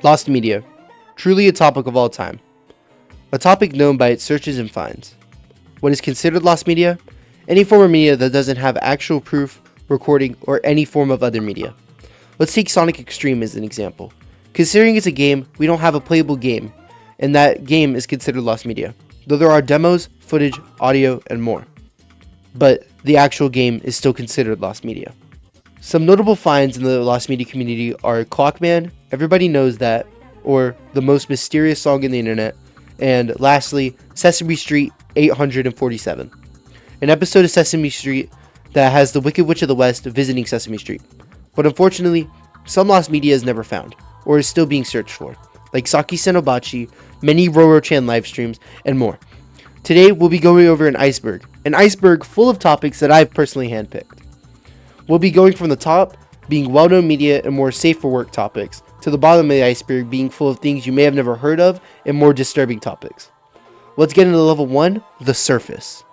Lost media, truly a topic of all time. A topic known by its searches and finds. What is considered lost media? Any form of media that doesn't have actual proof, recording, or any form of other media. Let's take Sonic Extreme as an example. Considering it's a game, we don't have a playable game, and that game is considered lost media, though there are demos, footage, audio, and more. But the actual game is still considered lost media. Some notable finds in the lost media community are Clockman, Everybody Knows That, or The Most Mysterious Song in the Internet, and lastly, Sesame Street 847, an episode of Sesame Street that has the Wicked Witch of the West visiting Sesame Street. But unfortunately, some lost media is never found, or is still being searched for, like Saki Senobachi, many Roro-chan live streams, and more. Today, we'll be going over an iceberg full of topics that I've personally handpicked. We'll be going from the top, being well-known media and more safe for work topics, to the bottom of the iceberg being full of things you may have never heard of and more disturbing topics. Let's get into level 1, the surface.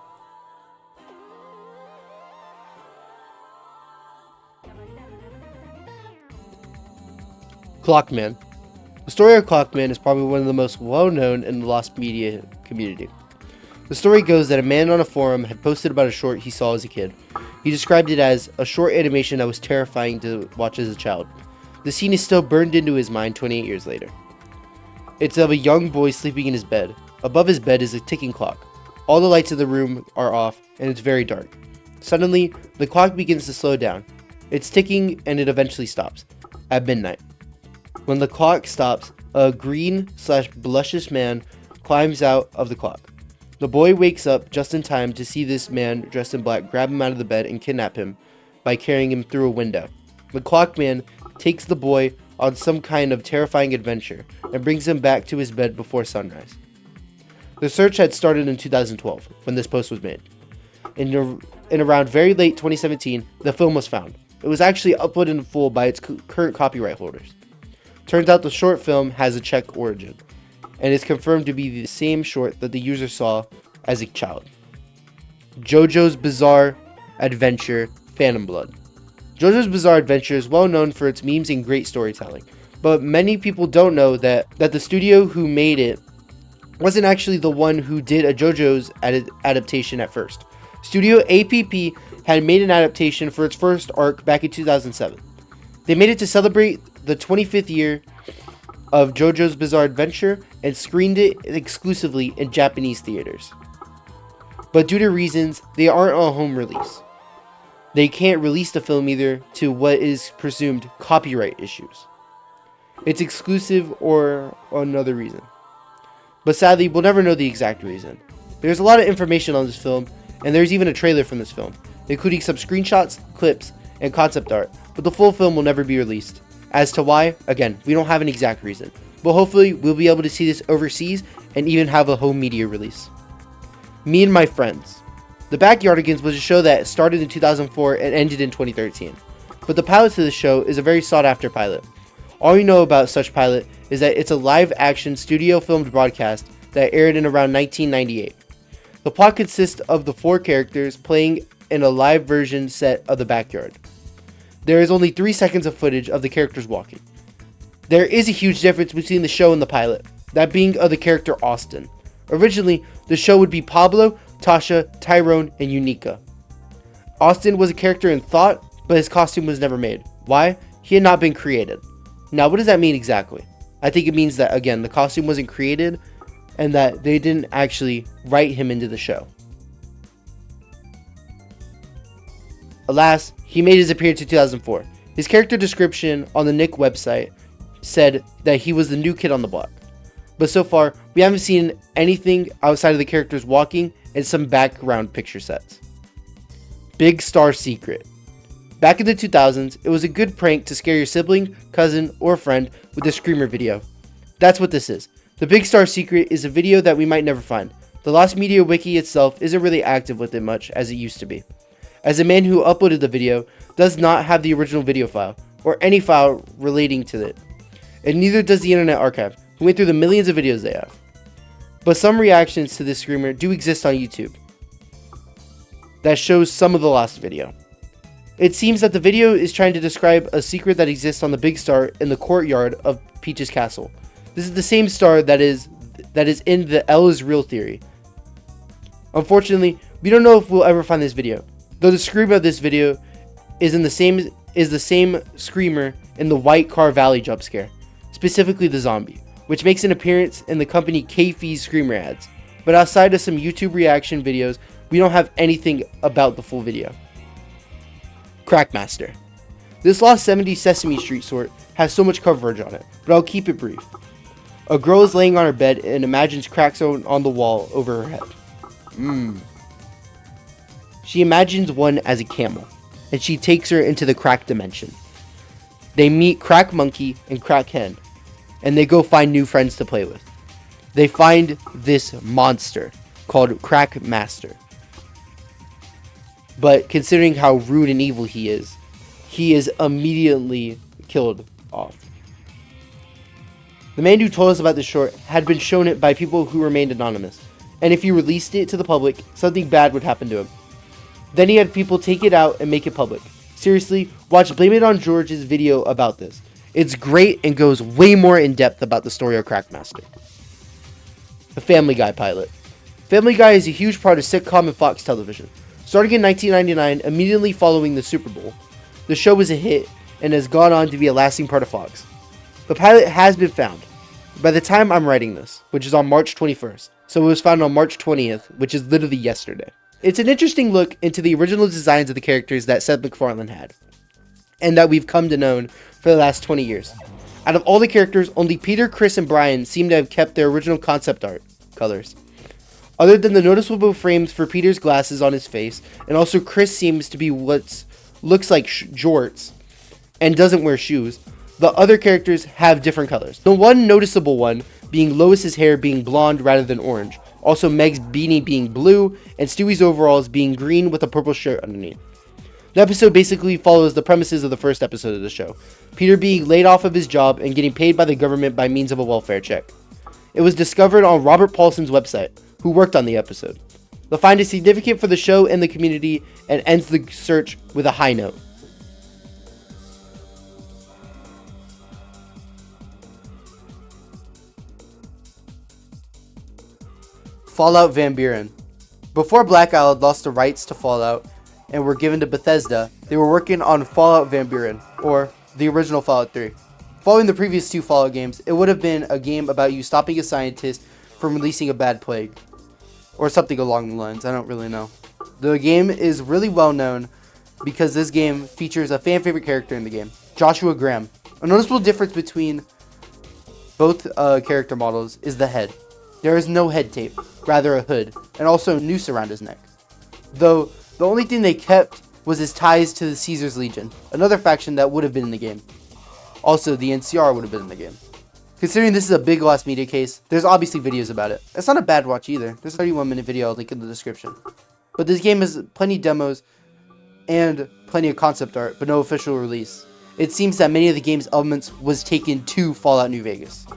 Clockman. The story of Clockman is probably one of the most well-known in the lost media community. The story goes that a man on a forum had posted about a short he saw as a kid. He described it as a short animation that was terrifying to watch as a child. The scene is still burned into his mind 28 years later. It's of a young boy sleeping in his bed. Above his bed is a ticking clock. All the lights in the room are off and it's very dark. Suddenly, the clock begins to slow down. It's ticking and it eventually stops at midnight. When the clock stops, a green/blushish man climbs out of the clock. The boy wakes up just in time to see this man dressed in black grab him out of the bed and kidnap him by carrying him through a window. The clockman takes the boy on some kind of terrifying adventure and brings him back to his bed before sunrise. The search had started in 2012 when this post was made. In around very late 2017, the film was found. It was actually uploaded in full by its current copyright holders. Turns out the short film has a Czech origin, and is confirmed to be the same short that the user saw as a child. JoJo's Bizarre Adventure Phantom Blood. JoJo's Bizarre Adventure is well known for its memes and great storytelling, but many people don't know that the studio who made it wasn't actually the one who did a JoJo's adaptation at first. Studio APP had made an adaptation for its first arc back in 2007. They made it to celebrate the 25th year of JoJo's Bizarre Adventure and screened it exclusively in Japanese theaters. But due to reasons, they aren't a home release. They can't release the film either to what is presumed copyright issues. It's exclusive or another reason. But sadly, we'll never know the exact reason. There's a lot of information on this film, and there's even a trailer from this film, including some screenshots, clips, and concept art, but the full film will never be released. As to why, again, we don't have an exact reason, but hopefully we'll be able to see this overseas and even have a home media release. Me and My Friends. The Backyardigans was a show that started in 2004 and ended in 2013, but the pilot to the show is a very sought after pilot. All you know about such pilot is that it's a live action studio filmed broadcast that aired in around 1998. The plot consists of the 4 characters playing in a live version set of the backyard. There is only 3 seconds of footage of the characters walking. There is a huge difference between the show and the pilot, that being of the character Austin. Originally, the show would be Pablo, Tasha, Tyrone, and Unica. Austin was a character in thought, but his costume was never made. Why? He had not been created. Now, what does that mean exactly? I think it means that, again, the costume wasn't created, and that they didn't actually write him into the show. Alas, he made his appearance in 2004. His character description on the Nick website said that he was the new kid on the block. But so far, we haven't seen anything outside of the characters walking and some background picture sets. Big Star Secret. Back in the 2000s, it was a good prank to scare your sibling, cousin, or friend with a screamer video. That's what this is. The Big Star Secret is a video that we might never find. The Lost Media Wiki itself isn't really active with it much as it used to be, as the man who uploaded the video does not have the original video file, or any file relating to it, and neither does the Internet Archive, who went through the millions of videos they have. But some reactions to this screamer do exist on YouTube that shows some of the lost video. It seems that the video is trying to describe a secret that exists on the Big Star in the courtyard of Peach's castle. This is the same star that is in the L is real theory. Unfortunately, we don't know if we'll ever find this video, though the screamer of this video is the same screamer in the White Car Valley jump scare, specifically the zombie, which makes an appearance in the company K-Fee's screamer ads. But outside of some YouTube reaction videos, we don't have anything about the full video. Crackmaster. This Lost 70s Sesame Street sort has so much coverage on it, but I'll keep it brief. A girl is laying on her bed and imagines cracks on the wall over her head. She imagines one as a camel, and she takes her into the crack dimension. They meet Crack Monkey and Crack Hen, and they go find new friends to play with. They find this monster called Crack Master. But considering how rude and evil he is immediately killed off. The man who told us about this short had been shown it by people who remained anonymous, and if he released it to the public, something bad would happen to him. Then he had people take it out and make it public. Seriously, watch Blame It on George's video about this. It's great and goes way more in depth about the story of Crackmaster. The Family Guy pilot. Family Guy is a huge part of sitcom and Fox television. Starting in 1999, immediately following the Super Bowl, the show was a hit and has gone on to be a lasting part of Fox. The pilot has been found. By the time I'm writing this, which is on March 21st, so it was found on March 20th, which is literally yesterday. It's an interesting look into the original designs of the characters that Seth MacFarlane had, and that we've come to know for the last 20 years. Out of all the characters, only Peter, Chris, and Brian seem to have kept their original concept art colors. Other than the noticeable frames for Peter's glasses on his face, and also Chris seems to be what looks like jorts, and doesn't wear shoes, the other characters have different colors. The one noticeable one being Lois's hair being blonde rather than orange, also Meg's beanie being blue, and Stewie's overalls being green with a purple shirt underneath. The episode basically follows the premises of the first episode of the show, Peter being laid off of his job and getting paid by the government by means of a welfare check. It was discovered on Robert Paulson's website, who worked on the episode. The find is significant for the show and the community, and ends the search with a high note. Fallout Van Buren. Before Black Isle lost the rights to Fallout and were given to Bethesda, they were working on Fallout Van Buren, or the original Fallout 3. Following the previous two Fallout games, it would have been a game about you stopping a scientist from releasing a bad plague, or something along the lines, I don't really know. The game is really well known because this game features a fan favorite character in the game, Joshua Graham. A noticeable difference between both character models is the head. There is no head tape, rather a hood, and also a noose around his neck. Though, the only thing they kept was his ties to the Caesar's Legion, another faction that would have been in the game. Also, the NCR would have been in the game. Considering this is a big lost media case, there's obviously videos about it. It's not a bad watch either. There's a 31-minute video I'll link in the description. But this game has plenty of demos and plenty of concept art, but no official release. It seems that many of the game's elements was taken to Fallout New Vegas,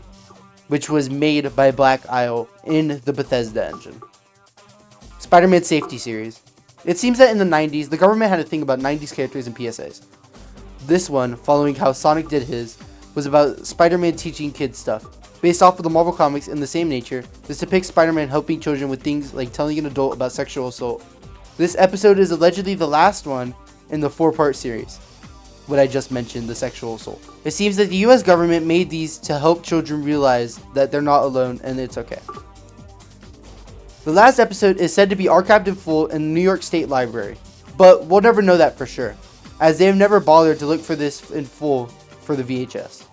which was made by Black Isle in the Bethesda engine. Spiderman Safety Series. It seems that in the 90s, the government had a thing about 90s characters and PSAs. This one, following how Sonic did his, was about Spider-Man teaching kids stuff. Based off of the Marvel comics in the same nature, this depicts Spider-Man helping children with things like telling an adult about sexual assault. This episode is allegedly the last one in the 4-part series. What I just mentioned, the sexual assault. It seems that the US government made these to help children realize that they're not alone and it's okay. The last episode is said to be archived in full in the New York State Library, but we'll never know that for sure, as they have never bothered to look for this in full for the VHS.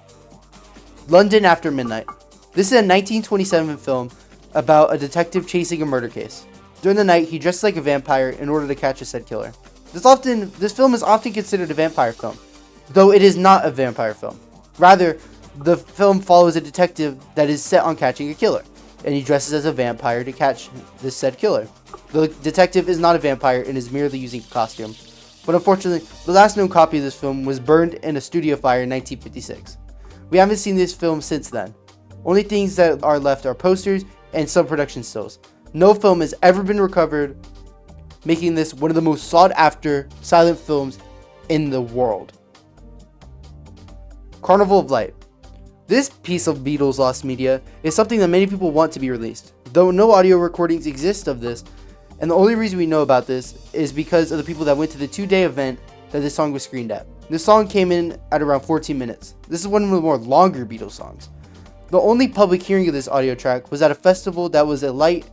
London After Midnight. This is a 1927 film about a detective chasing a murder case. During the night, he dresses like a vampire in order to catch a said killer. This film is often considered a vampire film, though it is not a vampire film. Rather, the film follows a detective that is set on catching a killer, and he dresses as a vampire to catch this said killer. The detective is not a vampire and is merely using a costume. But unfortunately, the last known copy of this film was burned in a studio fire in 1956. We haven't seen this film since then. Only things that are left are posters and some production stills. No film has ever been recovered, making this one of the most sought after silent films in the world. Carnival of Light. This piece of Beatles lost media is something that many people want to be released, though no audio recordings exist of this, and the only reason we know about this is because of the people that went to the 2-day event that this song was screened at. This song came in at around 14 minutes. This is one of the more longer Beatles songs. The only public hearing of this audio track was at a festival that was a light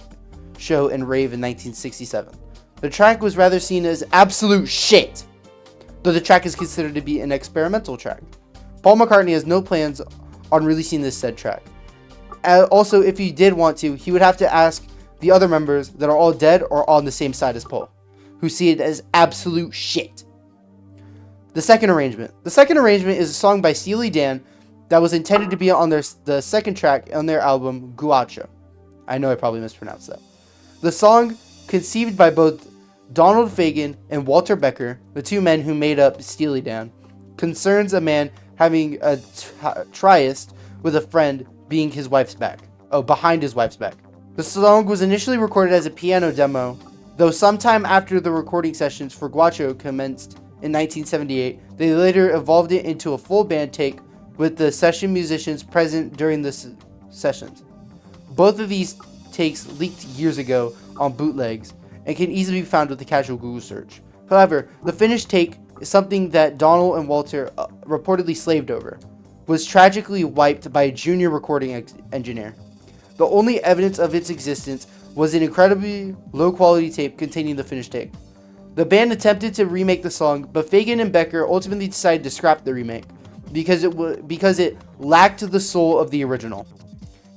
show and rave in 1967. The track was rather seen as absolute shit, though the track is considered to be an experimental track. Paul McCartney has no plans on releasing this said track. Also, if he did want to, he would have to ask the other members that are all dead or on the same side as Paul, who see it as absolute shit. The second arrangement. The second arrangement is a song by Steely Dan that was intended to be on the second track on their album Guacho. I know I probably mispronounced that. The song, conceived by both Donald Fagen and Walter Becker, the two men who made up Steely Dan, concerns a man having a tryst with a friend being his wife's back. Behind his wife's back. The song was initially recorded as a piano demo, though sometime after the recording sessions for Guacho commenced in 1978, they later evolved it into a full band take with the session musicians present during the sessions. Both of these takes leaked years ago on bootlegs and can easily be found with a casual Google search. However, the finished take is something that Donald and Walter reportedly slaved over, was tragically wiped by a junior recording engineer. The only evidence of its existence was an incredibly low-quality tape containing the finished take. The band attempted to remake the song, but Fagen and Becker ultimately decided to scrap the remake because it lacked the soul of the original.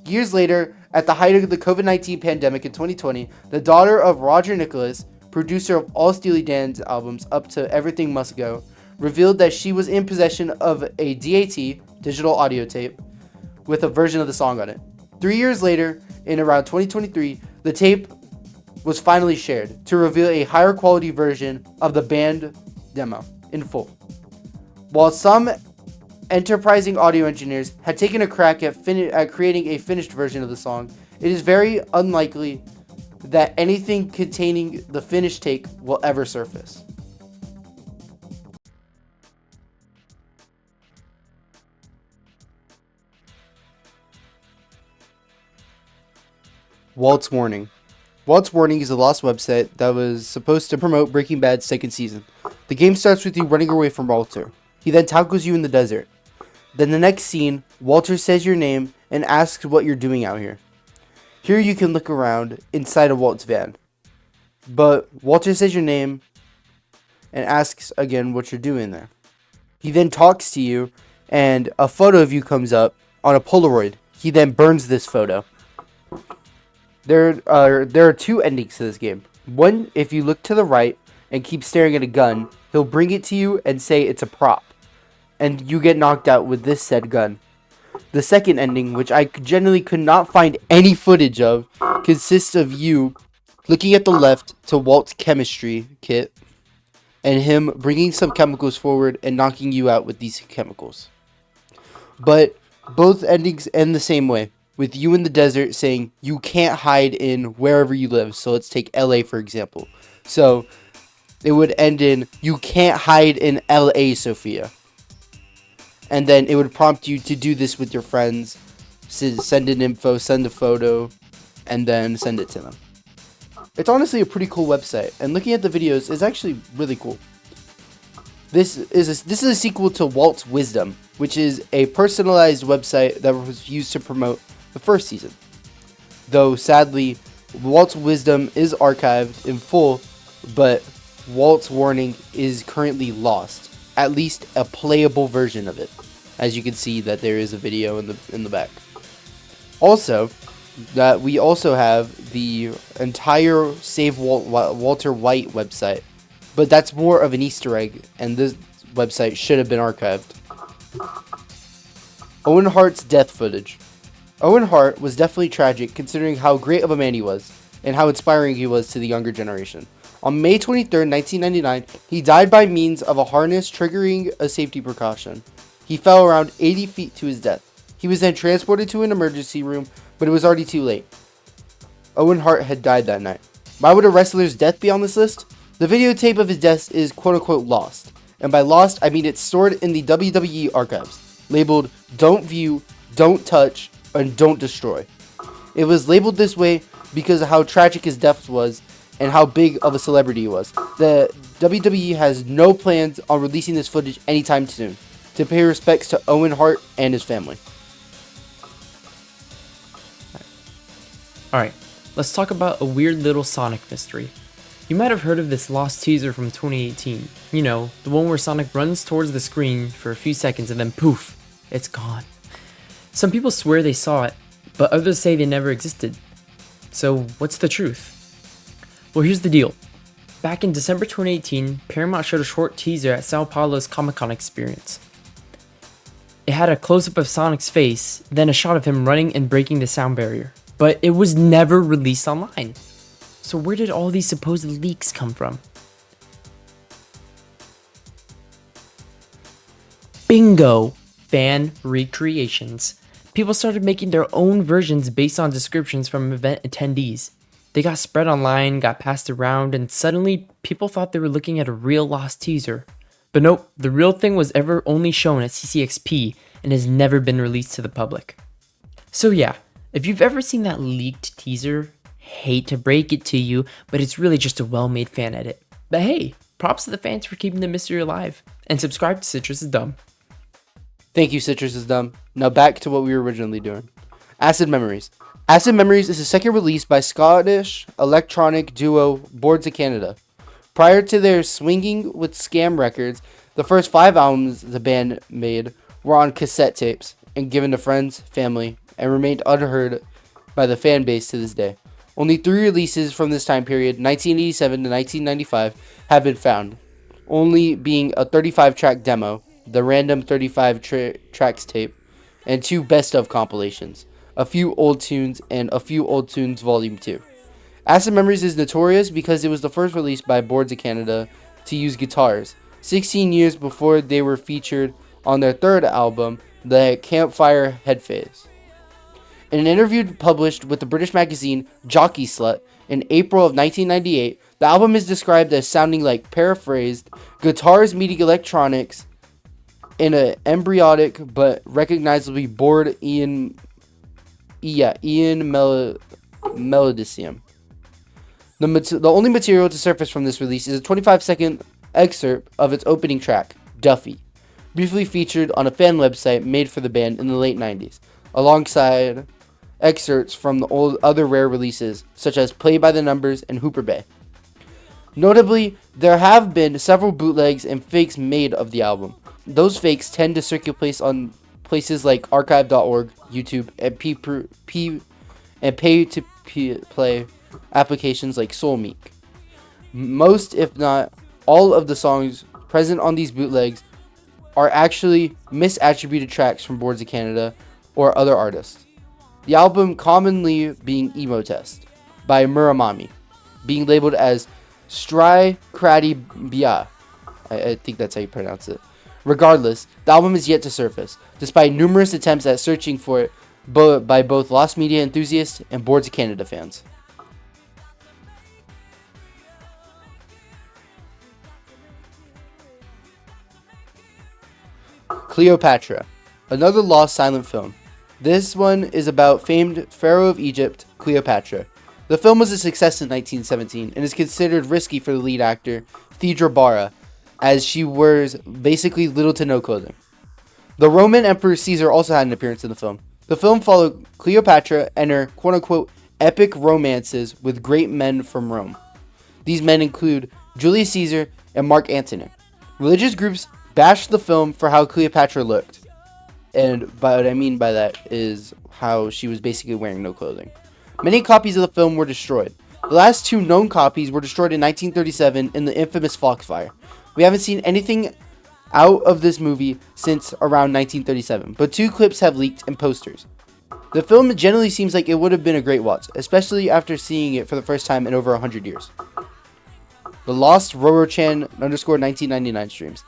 Years later, at the height of the COVID-19 pandemic in 2020, the daughter of Roger Nicholas, producer of all Steely Dan's albums up to Everything Must Go, revealed that she was in possession of a DAT, digital audio tape, with a version of the song on it. 3 years later, in around 2023, the tape was finally shared to reveal a higher quality version of the band demo in full. While some enterprising audio engineers had taken a crack at creating a finished version of the song, it is very unlikely that anything containing the finished take will ever surface. Walt's Warning. Walt's Warning is a lost website that was supposed to promote Breaking Bad's second season. The game starts with you running away from Walter. He then tackles you in the desert. Then the next scene, Walter says your name and asks what you're doing out here. Here you can look around inside of Walt's van. But Walter says your name and asks again what you're doing there. He then talks to you and a photo of you comes up on a Polaroid. He then burns this photo. There are two endings to this game. One, if you look to the right and keep staring at a gun, he'll bring it to you and say it's a prop, and you get knocked out with this said gun. The second ending, which I generally could not find any footage of, consists of you looking at the left to Walt's chemistry kit, and him bringing some chemicals forward and knocking you out with these chemicals. But both endings end the same way, with you in the desert saying you can't hide in wherever you live. So let's take LA for example. So it would end in you can't hide in LA, Sophia. And then it would prompt you to do this with your friends. Send an info, send a photo, and then send it to them. It's honestly a pretty cool website, and looking at the videos is actually really cool. This is a sequel to Walt's Wisdom, which is a personalized website that was used to promote the first season. Though sadly, Walt's Wisdom is archived in full, but Walt's Warning is currently lost. At least a playable version of it. As you can see that there is a video in the back. Also, that we also have the entire Save Walter White website, but that's more of an Easter egg, and this website should have been archived. Owen Hart's death footage. Owen Hart was definitely tragic considering how great of a man he was, and how inspiring he was to the younger generation. On May 23, 1999, he died by means of a harness triggering a safety precaution. He fell around 80 feet to his death. He was then transported to an emergency room, but it was already too late. Owen Hart had died that night. Why would a wrestler's death be on this list? The videotape of his death is quote-unquote lost. And by lost, I mean it's stored in the WWE archives, labeled Don't View don't touch, and don't destroy. It was labeled this way because of how tragic his death was and how big of a celebrity he was. The WWE has no plans on releasing this footage anytime soon to pay respects to Owen Hart and his family. Alright, let's talk about a weird little Sonic mystery. You might have heard of this lost teaser from 2018. You know, the one where Sonic runs towards the screen for a few seconds and then poof, it's gone. Some people swear they saw it, but others say they never existed. So what's the truth? Well, here's the deal. Back in December 2018, Paramount showed a short teaser at Sao Paulo's Comic-Con experience. It had a close-up of Sonic's face, then a shot of him running and breaking the sound barrier. But it was never released online. So where did all these supposed leaks come from? Bingo! Fan recreations. People started making their own versions based on descriptions from event attendees. They got spread online, got passed around, and suddenly people thought they were looking at a real lost teaser. But nope, the real thing was ever only shown at CCXP and has never been released to the public. So yeah, if you've ever seen that leaked teaser, hate to break it to you, but it's really just a well-made fan edit. But hey, props to the fans for keeping the mystery alive. And subscribe to Citrus is Dumb. Thank you, Citrus is Dumb. Now back to what we were originally doing. Acid Memories. Acid Memories is the second release by Scottish electronic duo Boards of Canada. Prior to their Swinging with Scam records, the first 5 albums the band made were on cassette tapes and given to friends, family, and remained unheard by the fan base to this day. Only 3 releases from this time period, 1987 to 1995, have been found, only being a 35-track demo, the random 35 tracks tape, and 2 best-of compilations, A Few Old Tunes and A Few Old Tunes Volume 2. Acid Memories is notorious because it was the first release by Boards of Canada to use guitars, 16 years before they were featured on their 3rd album, The Campfire Head Phase. In an interview published with the British magazine Jockey Slut in April of 1998, the album is described as sounding like, paraphrased, guitars meeting electronics in an embryonic but recognizably bored Ian Melodicium. The only material to surface from this release is a 25-second excerpt of its opening track, Duffy, briefly featured on a fan website made for the band in the late 90s, alongside excerpts from the other rare releases, such as Play by the Numbers and Hooper Bay. Notably, there have been several bootlegs and fakes made of the album. Those fakes tend to circulate on places like archive.org, YouTube, and pay-to-play applications like SoulMeek. Most, if not all, of the songs present on these bootlegs are actually misattributed tracks from Boards of Canada or other artists. The album commonly being Emo Test by Muramami, being labeled as Stry Kratty Bia. I think that's how you pronounce it. Regardless, the album is yet to surface, despite numerous attempts at searching for it by both lost media enthusiasts and Boards of Canada fans. Cleopatra, another lost silent film. This one is about famed Pharaoh of Egypt, Cleopatra. The film was a success in 1917 and is considered risky for the lead actor, Theodora Barra, as she wears basically little to no clothing. The Roman Emperor Caesar also had an appearance in the film. The film followed Cleopatra and her quote-unquote epic romances with great men from Rome. These men include Julius Caesar and Mark Antony. Religious groups bashed the film for how Cleopatra looked. And what I mean by that is how she was basically wearing no clothing. Many copies of the film were destroyed. The last 2 known copies were destroyed in 1937 in the infamous Foxfire. We haven't seen anything out of this movie since around 1937, but 2 clips have leaked and posters. The film generally seems like it would have been a great watch, especially after seeing it for the first time in over 100 years. The Lost Roro-chan _1999 streams.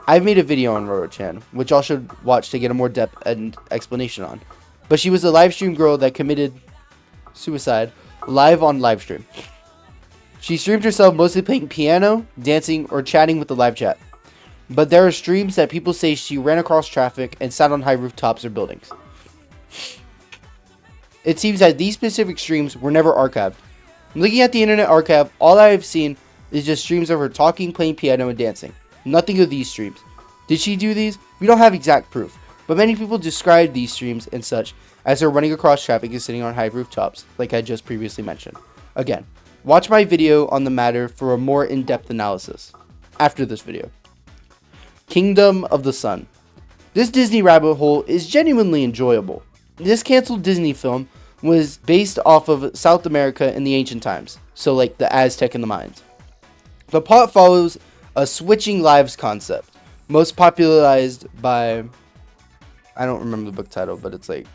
I've made a video on Roro-chan, which y'all should watch to get a more depth and explanation on. But she was a live stream girl that committed suicide live on live stream. She streamed herself mostly playing piano, dancing, or chatting with the live chat. But there are streams that people say she ran across traffic and sat on high rooftops or buildings. It seems that these specific streams were never archived. Looking at the Internet Archive, all I have seen is just streams of her talking, playing piano, and dancing. Nothing of these streams. Did she do these? We don't have exact proof, but many people describe these streams and such as her running across traffic and sitting on high rooftops, like I just previously mentioned. Again, watch my video on the matter for a more in-depth analysis after this video. Kingdom of the Sun. This Disney rabbit hole is genuinely enjoyable. This canceled Disney film was based off of South America in the ancient times, so like the Aztec and the Mayans. The plot follows a switching lives concept, most popularized by, I don't remember the book title, but it's like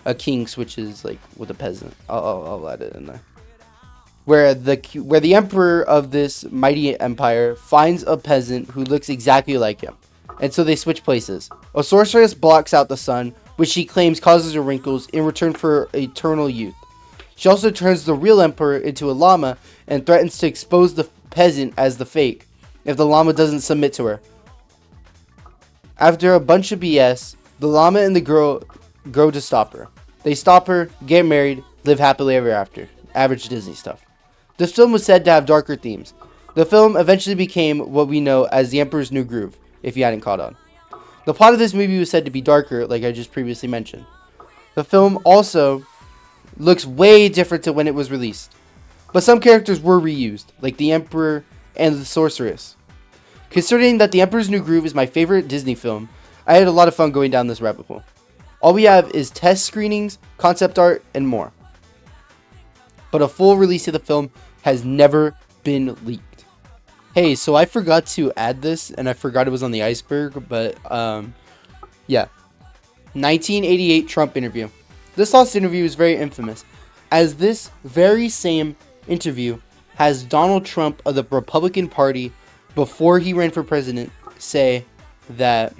a king switches like with a peasant. I'll add it in there. Where the emperor of this mighty empire finds a peasant who looks exactly like him, and so they switch places. A sorceress blocks out the sun, which she claims causes her wrinkles in return for eternal youth. She also turns the real emperor into a llama and threatens to expose the peasant as the fake if the llama doesn't submit to her. After a bunch of BS, the llama and the girl go to stop her. They stop her, get married, live happily ever after. Average Disney stuff. This film was said to have darker themes. The film eventually became what we know as The Emperor's New Groove, if you hadn't caught on. The plot of this movie was said to be darker, like I just previously mentioned. The film also looks way different to when it was released. But some characters were reused, like the Emperor and the Sorceress. Considering that The Emperor's New Groove is my favorite Disney film, I had a lot of fun going down this rabbit hole. All we have is test screenings, concept art, and more. But a full release of the film has never been leaked. Hey, so I forgot to add this, and I forgot it was on the iceberg, but, yeah. 1988 Trump interview. This last interview is very infamous, as this very same interview has Donald Trump of the Republican Party, before he ran for president, say that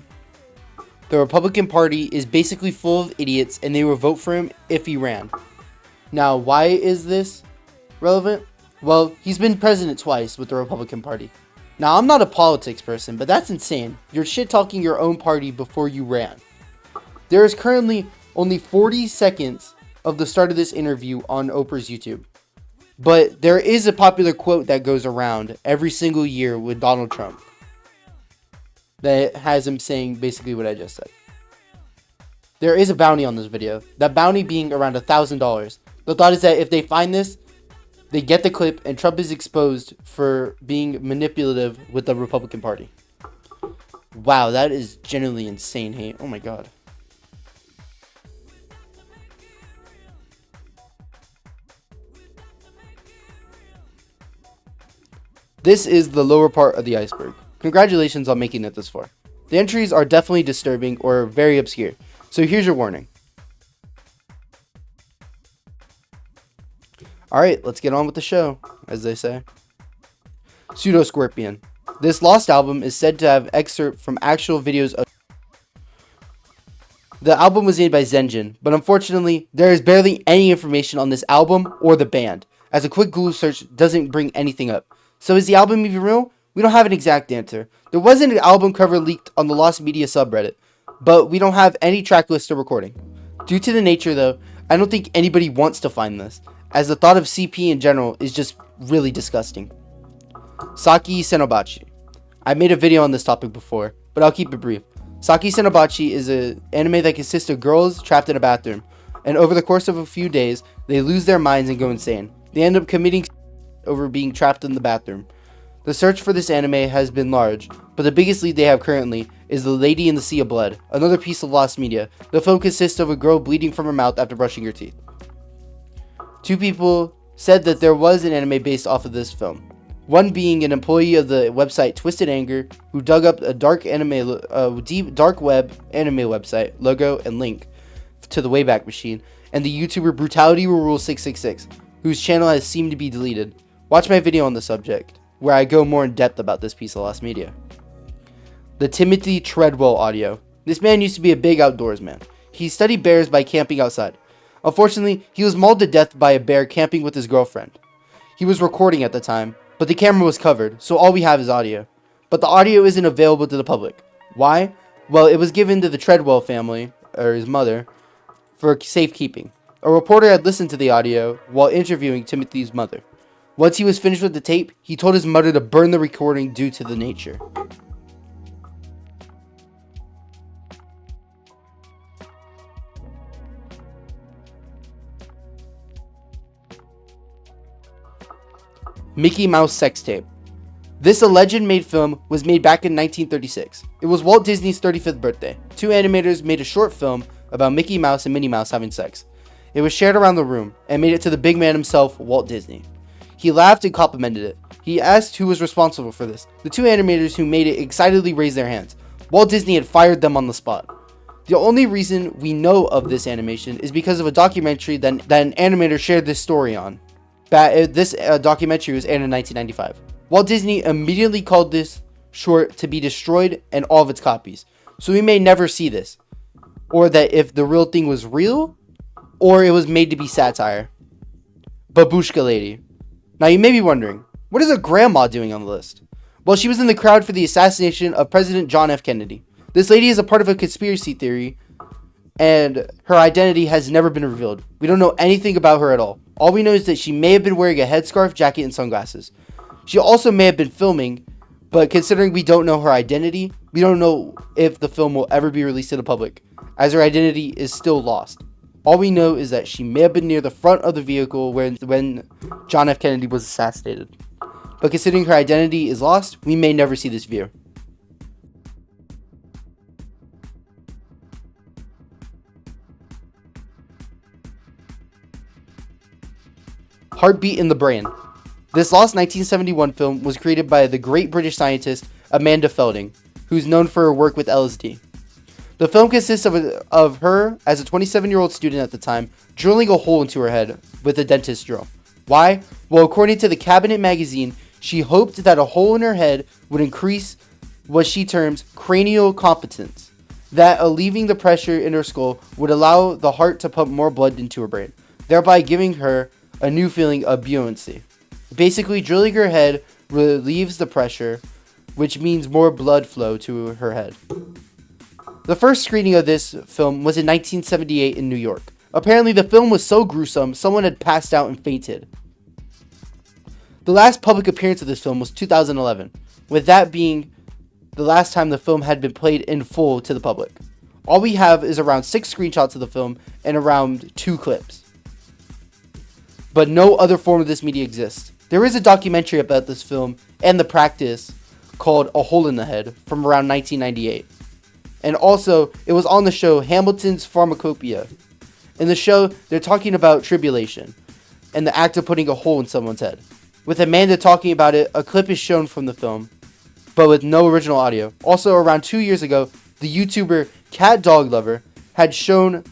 the Republican Party is basically full of idiots, and they will vote for him if he ran. Now, why is this relevant? Well, he's been president twice with the Republican Party. Now, I'm not a politics person, but that's insane. You're shit-talking your own party before you ran. There is currently only 40 seconds of the start of this interview on Oprah's YouTube. But there is a popular quote that goes around every single year with Donald Trump that has him saying basically what I just said. There is a bounty on this video. That bounty being around $1,000. The thought is that if they find this, they get the clip, and Trump is exposed for being manipulative with the Republican Party. Wow, that is genuinely insane hate. Oh my god. This is the lower part of the iceberg. Congratulations on making it this far. The entries are definitely disturbing or very obscure, so here's your warning. Alright, let's get on with the show, as they say. Pseudo Scorpion. This lost album is said to have excerpt from actual videos of... The album was made by Zenjin, but unfortunately, there is barely any information on this album or the band, as a quick Google search doesn't bring anything up. So is the album even real? We don't have an exact answer. There was an album cover leaked on the Lost Media subreddit, but we don't have any track list or recording. Due to the nature though, I don't think anybody wants to find this, as the thought of CP in general is just really disgusting. Saki Senobachi. I made a video on this topic before, but I'll keep it brief. Saki Senobachi is an anime that consists of girls trapped in a bathroom, and over the course of a few days, they lose their minds and go insane. They end up committing over being trapped in the bathroom. The search for this anime has been large, but the biggest lead they have currently is The Lady in the Sea of Blood, another piece of lost media. The film consists of a girl bleeding from her mouth after brushing her teeth. Two people said that there was an anime based off of this film. One being an employee of the website Twisted Anger, who dug up a dark web anime website logo and link to the Wayback Machine, and the YouTuber Brutality Rule 666, whose channel has seemed to be deleted. Watch my video on the subject, where I go more in depth about this piece of lost media. The Timothy Treadwell audio. This man used to be a big outdoors man. He studied bears by camping outside. Unfortunately, he was mauled to death by a bear camping with his girlfriend. He was recording at the time, but the camera was covered, so all we have is audio. But the audio isn't available to the public. Why? Well, it was given to the Treadwell family, or his mother, for safekeeping. A reporter had listened to the audio while interviewing Timothy's mother. Once he was finished with the tape, he told his mother to burn the recording due to the nature. Mickey Mouse sex tape. This alleged made film was made back in 1936. It was Walt Disney's 35th birthday. Two animators made a short film about Mickey Mouse and Minnie Mouse having sex. It was shared around the room and made it to the big man himself, Walt Disney. He laughed and complimented it. He asked who was responsible for this. The two animators who made it excitedly raised their hands. Walt Disney had fired them on the spot. The only reason we know of this animation is because of a documentary that an animator shared this story on. This documentary was aired in 1995. Walt Disney immediately called this short to be destroyed and all of its copies. So we may never see this. Or that if the real thing was real, or it was made to be satire. Babushka Lady. Now you may be wondering, what is a grandma doing on the list? Well, she was in the crowd for the assassination of President John F. Kennedy. This lady is a part of a conspiracy theory, and her identity has never been revealed. We don't know anything about her at all. All we know is that she may have been wearing a headscarf, jacket, and sunglasses. She also may have been filming, but considering we don't know her identity, we don't know if the film will ever be released to the public, as her identity is still lost. All we know is that she may have been near the front of the vehicle when John F. Kennedy was assassinated. But considering her identity is lost, we may never see this view. Heartbeat in the Brain. This lost 1971 film was created by the great British scientist Amanda Felding, who's known for her work with LSD. The film consists of her as a 27-year-old student at the time drilling a hole into her head with a dentist drill. Why? Well, according to the Cabinet magazine, she hoped that a hole in her head would increase what she terms cranial competence, that alleviating the pressure in her skull would allow the heart to pump more blood into her brain, thereby giving her a new feeling of buoyancy. Basically, drilling her head relieves the pressure, which means more blood flow to her head. The first screening of this film was in 1978 in New York. Apparently, the film was so gruesome, someone had passed out and fainted. The last public appearance of this film was 2011, with that being the last time the film had been played in full to the public. All we have is around 6 screenshots of the film and around 2 clips. But no other form of this media exists. There is a documentary about this film and the practice called A Hole in the Head from around 1998. And also, it was on the show Hamilton's Pharmacopoeia. In the show, they're talking about tribulation and the act of putting a hole in someone's head. With Amanda talking about it, a clip is shown from the film, but with no original audio. Also, around 2 years ago, the YouTuber Cat Dog Lover had shown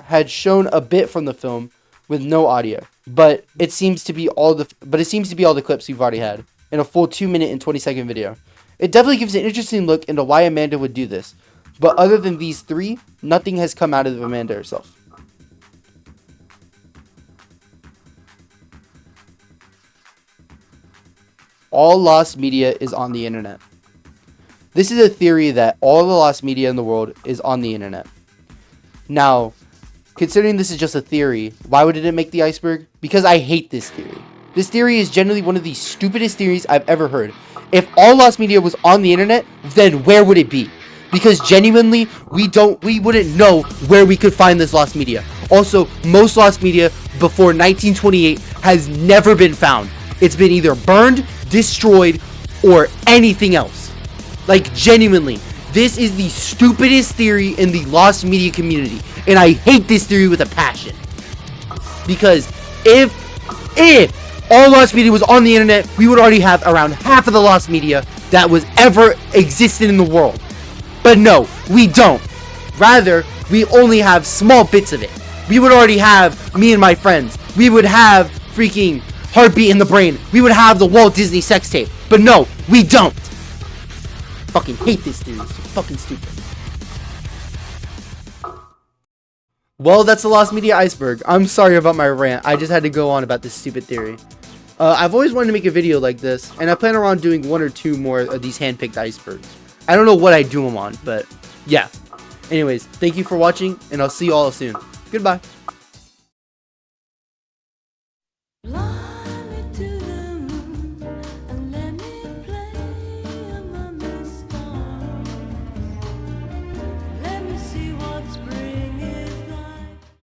a bit from the film with no audio. But it seems to be all the clips we've already had in a full 2-minute and 20-second video. It definitely gives an interesting look into why Amanda would do this. But other than these 3, nothing has come out of Amanda herself. All lost media is on the internet. This is a theory that all the lost media in the world is on the internet. Now, considering this is just a theory, why would it make the iceberg? Because I hate this theory. This theory is generally one of the stupidest theories I've ever heard. If all lost media was on the internet, then where would it be? Because genuinely, we wouldn't know where we could find this lost media. Also, most lost media before 1928 has never been found. It's been either burned, destroyed, or anything else. Like, genuinely, this is the stupidest theory in the lost media community. And I hate this theory with a passion. Because if all lost media was on the internet, we would already have around half of the lost media that was ever existed in the world. But no, we don't. Rather, we only have small bits of it. We would already have Me and My Friends. We would have freaking Heartbeat in the Brain. We would have the Walt Disney sex tape. But no, we don't. Fucking hate this theory. It's so fucking stupid. Well, that's the lost media iceberg. I'm sorry about my rant. I just had to go on about this stupid theory. I've always wanted to make a video like this, and I plan on doing 1 or 2 more of these hand-picked icebergs. I don't know what I do them on, but yeah. Anyways, thank you for watching, and I'll see you all soon. Goodbye. Blood